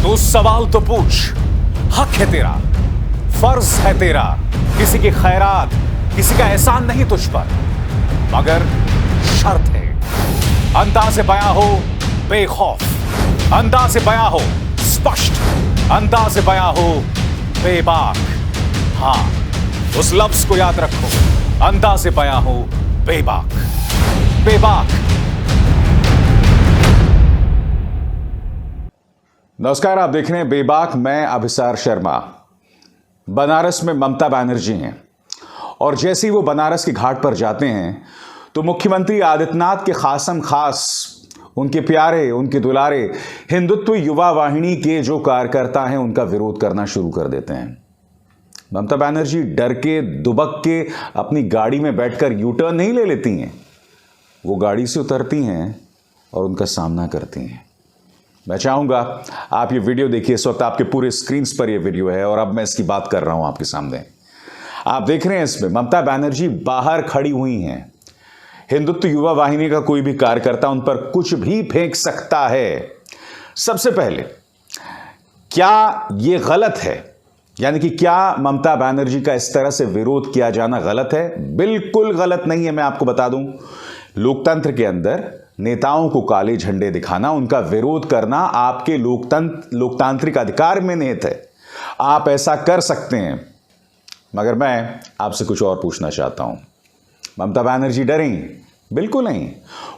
तू सवाल तो पूछ, हक है तेरा, फर्ज है तेरा, किसी की खैरात, किसी का एहसान नहीं तुझ पर, मगर शर्त है अंदाज़े बयां हो बेखौफ, अंदाज़े बयां हो स्पष्ट, अंदाज़े बयां हो बेबाक। हां, उस लफ्ज को याद रखो, अंदाज़े बयां हो बेबाक, बेबाक। नमस्कार, आप देख रहे हैं बेबाक। मैं अभिसार शर्मा। बनारस में ममता बनर्जी हैं और जैसे ही वो बनारस के घाट पर जाते हैं तो मुख्यमंत्री आदित्यनाथ के खासम खास, उनके प्यारे, उनके दुलारे हिंदुत्व युवा वाहिनी के जो कार्यकर्ता हैं उनका विरोध करना शुरू कर देते हैं। ममता बनर्जी डर के दुबक के अपनी गाड़ी में बैठकर यू टर्न नहीं ले लेती हैं, वो गाड़ी से उतरती हैं और उनका सामना करती हैं। मैं चाहूंगा आप ये वीडियो देखिए। इस वक्त आपके पूरे स्क्रीन पर ये वीडियो है और अब मैं इसकी बात कर रहा हूं आपके सामने। आप देख रहे हैं इसमें ममता बनर्जी बाहर खड़ी हुई हैं। हिंदुत्व युवा वाहिनी का कोई भी कार्यकर्ता उन पर कुछ भी फेंक सकता है। सबसे पहले, क्या ये गलत है? यानी कि क्या ममता बनर्जी का इस तरह से विरोध किया जाना गलत है? बिल्कुल गलत नहीं है। मैं आपको बता दूं, लोकतंत्र के अंदर नेताओं को काले झंडे दिखाना, उनका विरोध करना आपके लोकतांत्रिक अधिकार में निहित है। आप ऐसा कर सकते हैं। मगर मैं आपसे कुछ और पूछना चाहता हूं। ममता बनर्जी डरी? बिल्कुल नहीं।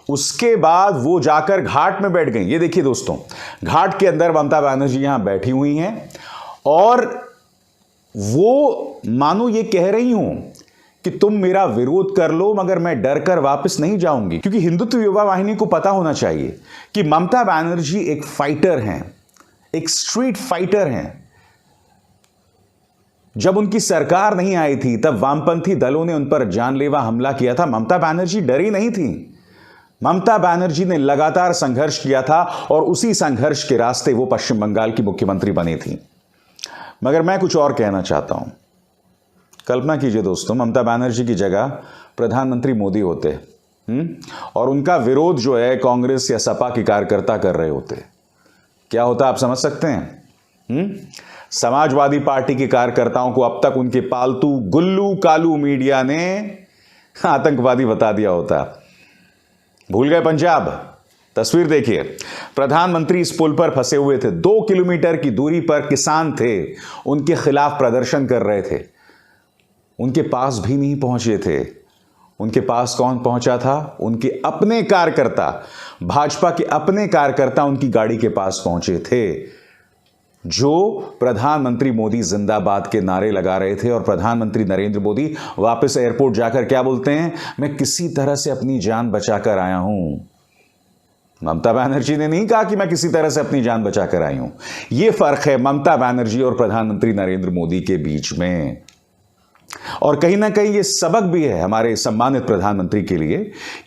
उसके बाद वो जाकर घाट में बैठ गई। ये देखिए दोस्तों, घाट के अंदर ममता बनर्जी यहां बैठी हुई हैं और वो मानो ये कह रही हूं कि तुम मेरा विरोध कर लो मगर मैं डर कर वापस नहीं जाऊंगी। क्योंकि हिंदुत्व युवा वाहिनी को पता होना चाहिए कि ममता बनर्जी एक फाइटर हैं, एक स्ट्रीट फाइटर हैं। जब उनकी सरकार नहीं आई थी तब वामपंथी दलों ने उन पर जानलेवा हमला किया था। ममता बनर्जी डरी नहीं थी। ममता बनर्जी ने लगातार संघर्ष किया था और उसी संघर्ष के रास्ते वो पश्चिम बंगाल की मुख्यमंत्री बनी थी। मगर मैं कुछ और कहना चाहता हूं। कल्पना कीजिए दोस्तों, ममता बनर्जी की जगह प्रधानमंत्री मोदी होते और उनका विरोध जो है कांग्रेस या सपा के कार्यकर्ता कर रहे होते, क्या होता आप समझ सकते हैं? समाजवादी पार्टी के कार्यकर्ताओं को अब तक उनके पालतू गुल्लू कालू मीडिया ने आतंकवादी बता दिया होता। भूल गए पंजाब? तस्वीर देखिए, प्रधानमंत्री इस पुल पर फंसे हुए थे। 2 किलोमीटर की दूरी पर किसान थे, उनके खिलाफ प्रदर्शन कर रहे थे। उनके पास भी नहीं पहुंचे थे। उनके पास कौन पहुंचा था? उनके अपने कार्यकर्ता, भाजपा के अपने कार्यकर्ता उनकी गाड़ी के पास पहुंचे थे, जो प्रधानमंत्री मोदी जिंदाबाद के नारे लगा रहे थे। और प्रधानमंत्री नरेंद्र मोदी वापस एयरपोर्ट जाकर क्या बोलते हैं? मैं किसी तरह से अपनी जान बचाकर आया हूं। ममता बनर्जी ने नहीं कहा कि मैं किसी तरह से अपनी जान बचाकर आई हूं। यह फर्क है ममता बनर्जी और प्रधानमंत्री नरेंद्र मोदी के बीच में। और कहीं ना कहीं ये सबक भी है हमारे सम्मानित प्रधानमंत्री के लिए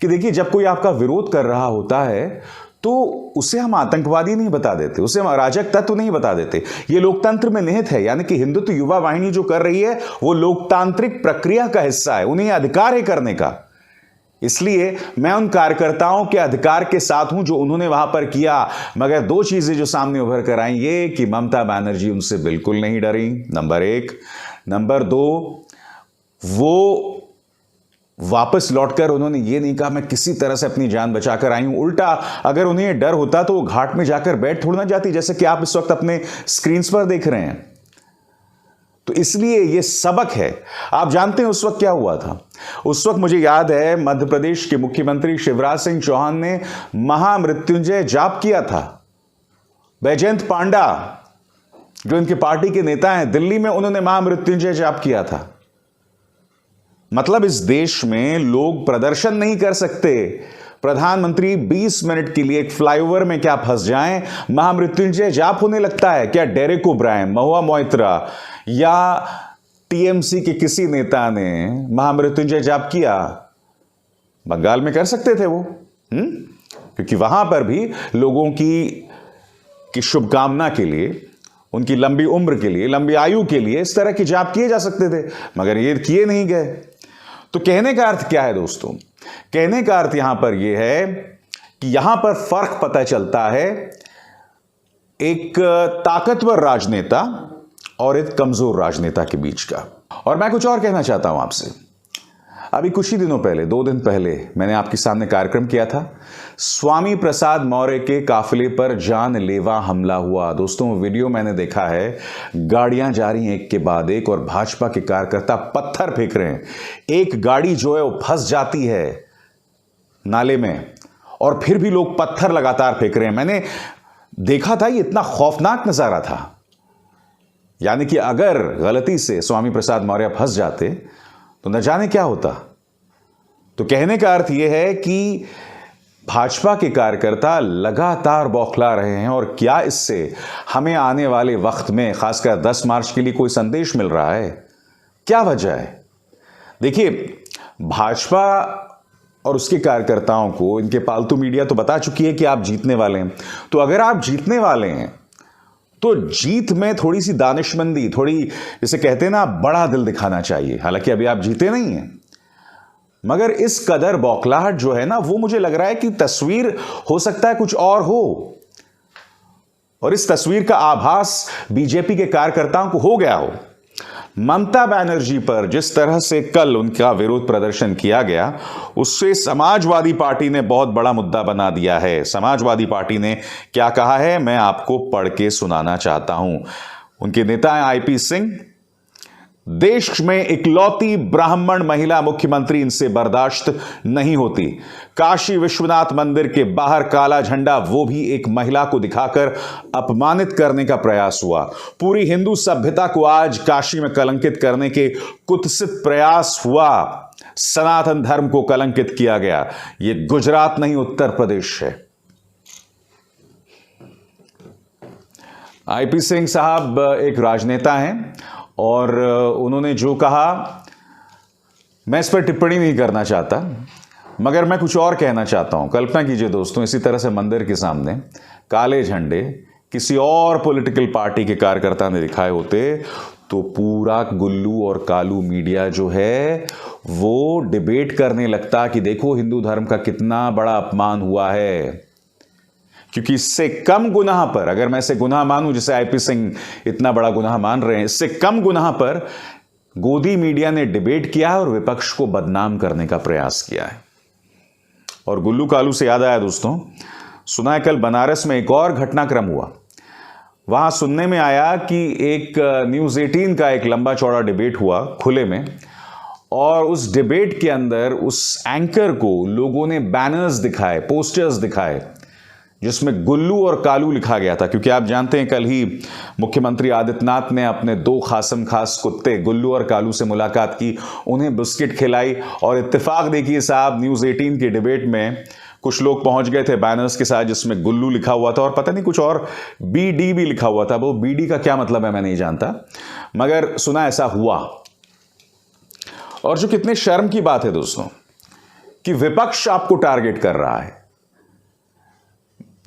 कि देखिए, जब कोई आपका विरोध कर रहा होता है तो उसे हम आतंकवादी नहीं बता देते, उसे हम अराजक तत्व नहीं बता देते। ये लोकतंत्र में निहित है। यानी कि हिंदुत्व युवा वाहिनी जो कर रही है वो लोकतांत्रिक प्रक्रिया का हिस्सा है। उन्हें अधिकार है करने का। इसलिए मैं उन कार्यकर्ताओं के अधिकार के साथ हूं जो उन्होंने वहां पर किया। मगर 2 चीजें जो सामने उभर कर आई, ये कि ममता बनर्जी उनसे बिल्कुल नहीं डरी, नंबर 1। नंबर 2, वो वापस लौटकर उन्होंने ये नहीं कहा मैं किसी तरह से अपनी जान बचाकर आई हूं। उल्टा, अगर उन्हें डर होता तो वो घाट में जाकर बैठ थोड़ा ना जाती, जैसे कि आप इस वक्त अपने स्क्रीन पर देख रहे हैं। तो इसलिए ये सबक है। आप जानते हैं उस वक्त क्या हुआ था? उस वक्त मुझे याद है मध्य प्रदेश के मुख्यमंत्री शिवराज सिंह चौहान ने महामृत्युंजय जाप किया था। बैजयंत पांडा जो इनकी पार्टी के नेता हैं, दिल्ली में उन्होंने महामृत्युंजय जाप किया था। मतलब इस देश में लोग प्रदर्शन नहीं कर सकते। प्रधानमंत्री 20 मिनट के लिए एक फ्लाईओवर में क्या फंस जाएं, महामृत्युंजय जाप होने लगता है। क्या डेरेक ओब्रायन, महुआ मोइत्रा या टीएमसी के किसी नेता ने महामृत्युंजय जाप किया? बंगाल में कर सकते थे वो, क्योंकि वहां पर भी लोगों की शुभकामना के लिए, उनकी लंबी उम्र के लिए, लंबी आयु के लिए इस तरह की जाप किए जा सकते थे, मगर ये किए नहीं गए। तो कहने का अर्थ क्या है दोस्तों? कहने का अर्थ यहां पर यह है कि यहां पर फर्क पता चलता है एक ताकतवर राजनेता और एक कमजोर राजनेता के बीच का। और मैं कुछ और कहना चाहता हूं आपसे। अभी कुछ ही दिनों पहले, 2 दिन पहले, मैंने आपके सामने कार्यक्रम किया था। स्वामी प्रसाद मौर्य के काफिले पर जानलेवा हमला हुआ। दोस्तों, वीडियो मैंने देखा है, गाड़ियां जा रही हैं एक के बाद एक और भाजपा के कार्यकर्ता पत्थर फेंक रहे हैं। एक गाड़ी जो है वो फंस जाती है नाले में और फिर भी लोग पत्थर लगातार फेंक रहे हैं। मैंने देखा था, ये इतना खौफनाक नजारा था। यानी कि अगर गलती से स्वामी प्रसाद मौर्य फंस जाते तो न जाने क्या होता। तो कहने का अर्थ यह है कि भाजपा के कार्यकर्ता लगातार बौखला रहे हैं। और क्या इससे हमें आने वाले वक्त में, खासकर 10 मार्च के लिए, कोई संदेश मिल रहा है? क्या वजह है? देखिए, भाजपा और उसके कार्यकर्ताओं को इनके पालतू मीडिया तो बता चुकी है कि आप जीतने वाले हैं। तो अगर आप जीतने वाले हैं तो जीत में थोड़ी सी दानिशमंदी, थोड़ी, जिसे कहते हैं ना, बड़ा दिल दिखाना चाहिए। हालांकि अभी आप जीते नहीं हैं, मगर इस कदर बौखलाहट जो है ना, वो मुझे लग रहा है कि तस्वीर हो सकता है कुछ और हो। और इस तस्वीर का आभास बीजेपी के कार्यकर्ताओं को हो गया हो। ममता बनर्जी पर जिस तरह से कल उनका विरोध प्रदर्शन किया गया, उससे समाजवादी पार्टी ने बहुत बड़ा मुद्दा बना दिया है। समाजवादी पार्टी ने क्या कहा है, मैं आपको पढ़ के सुनाना चाहता हूं। उनके नेता हैं आईपी सिंह। देश में इकलौती ब्राह्मण महिला मुख्यमंत्री, इनसे बर्दाश्त नहीं होती। काशी विश्वनाथ मंदिर के बाहर काला झंडा, वो भी एक महिला को दिखाकर अपमानित करने का प्रयास हुआ। पूरी हिंदू सभ्यता को आज काशी में कलंकित करने के कुत्सित प्रयास हुआ। सनातन धर्म को कलंकित किया गया। यह गुजरात नहीं, उत्तर प्रदेश है। आईपी सिंह साहब एक राजनेता हैं और उन्होंने जो कहा, मैं इस पर टिप्पणी नहीं करना चाहता, मगर मैं कुछ और कहना चाहता हूं। कल्पना कीजिए दोस्तों, इसी तरह से मंदिर के सामने काले झंडे किसी और पॉलिटिकल पार्टी के कार्यकर्ता ने दिखाए होते तो पूरा गुल्लू और कालू मीडिया जो है वो डिबेट करने लगता कि देखो हिंदू धर्म का कितना बड़ा अपमान हुआ है। क्योंकि इससे कम गुनाह पर, अगर मैं इसे गुनाह मानूं जिसे आईपी सिंह इतना बड़ा गुनाह मान रहे हैं, इससे कम गुनाह पर गोदी मीडिया ने डिबेट किया है और विपक्ष को बदनाम करने का प्रयास किया है। और गुल्लू कालू से याद आया दोस्तों, सुना है कल बनारस में एक और घटनाक्रम हुआ। वहां सुनने में आया कि एक न्यूज़ 18 का एक लंबा चौड़ा डिबेट हुआ खुले में, और उस डिबेट के अंदर उस एंकर को लोगों ने बैनर्स दिखाए, पोस्टर्स दिखाए, जिसमें गुल्लू और कालू लिखा गया था। क्योंकि आप जानते हैं, कल ही मुख्यमंत्री आदित्यनाथ ने अपने 2 खासम खास कुत्ते गुल्लू और कालू से मुलाकात की, उन्हें बिस्किट खिलाई। और इत्तेफाक देखिए साहब, न्यूज़ 18 की डिबेट में कुछ लोग पहुंच गए थे बैनर्स के साथ, जिसमें गुल्लू लिखा हुआ था और पता नहीं कुछ और बीडी भी लिखा हुआ था। वो बीडी का क्या मतलब है मैं नहीं जानता, मगर सुना ऐसा हुआ। और जो कितने शर्म की बात है दोस्तों कि विपक्ष आपको टारगेट कर रहा है।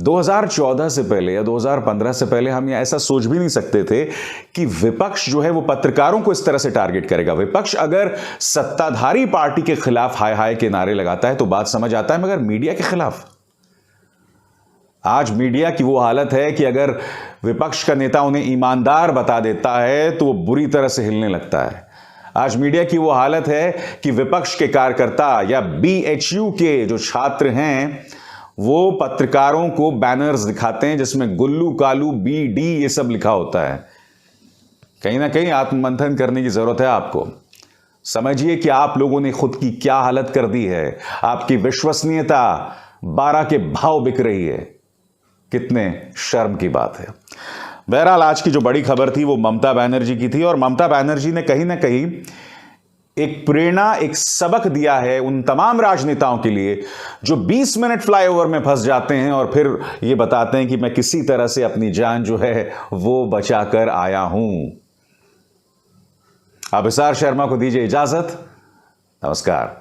2014 से पहले या 2015 से पहले हम ये ऐसा सोच भी नहीं सकते थे कि विपक्ष जो है वो पत्रकारों को इस तरह से टारगेट करेगा। विपक्ष अगर सत्ताधारी पार्टी के खिलाफ हाय हाय के नारे लगाता है तो बात समझ आता है, मगर मीडिया के खिलाफ, आज मीडिया की वो हालत है कि अगर विपक्ष का नेता उन्हें ईमानदार बता देता है तो वो बुरी तरह से हिलने लगता है। आज मीडिया की वो हालत है कि विपक्ष के कार्यकर्ता या बीएचयू के जो छात्र हैं वो पत्रकारों को बैनर्स दिखाते हैं जिसमें गुल्लू कालू बीडी ये सब लिखा होता है। कहीं ना कहीं आत्ममंथन करने की जरूरत है आपको। समझिए कि आप लोगों ने खुद की क्या हालत कर दी है। आपकी विश्वसनीयता 12 के भाव बिक रही है। कितने शर्म की बात है। बहरहाल आज की जो बड़ी खबर थी वो ममता बनर्जी की थी, और ममता बनर्जी ने कहीं ना कहीं एक प्रेरणा, एक सबक दिया है उन तमाम राजनेताओं के लिए जो 20 मिनट फ्लाईओवर में फंस जाते हैं और फिर ये बताते हैं कि मैं किसी तरह से अपनी जान जो है वो बचाकर आया हूं। अभिसार शर्मा को दीजिए इजाजत। नमस्कार।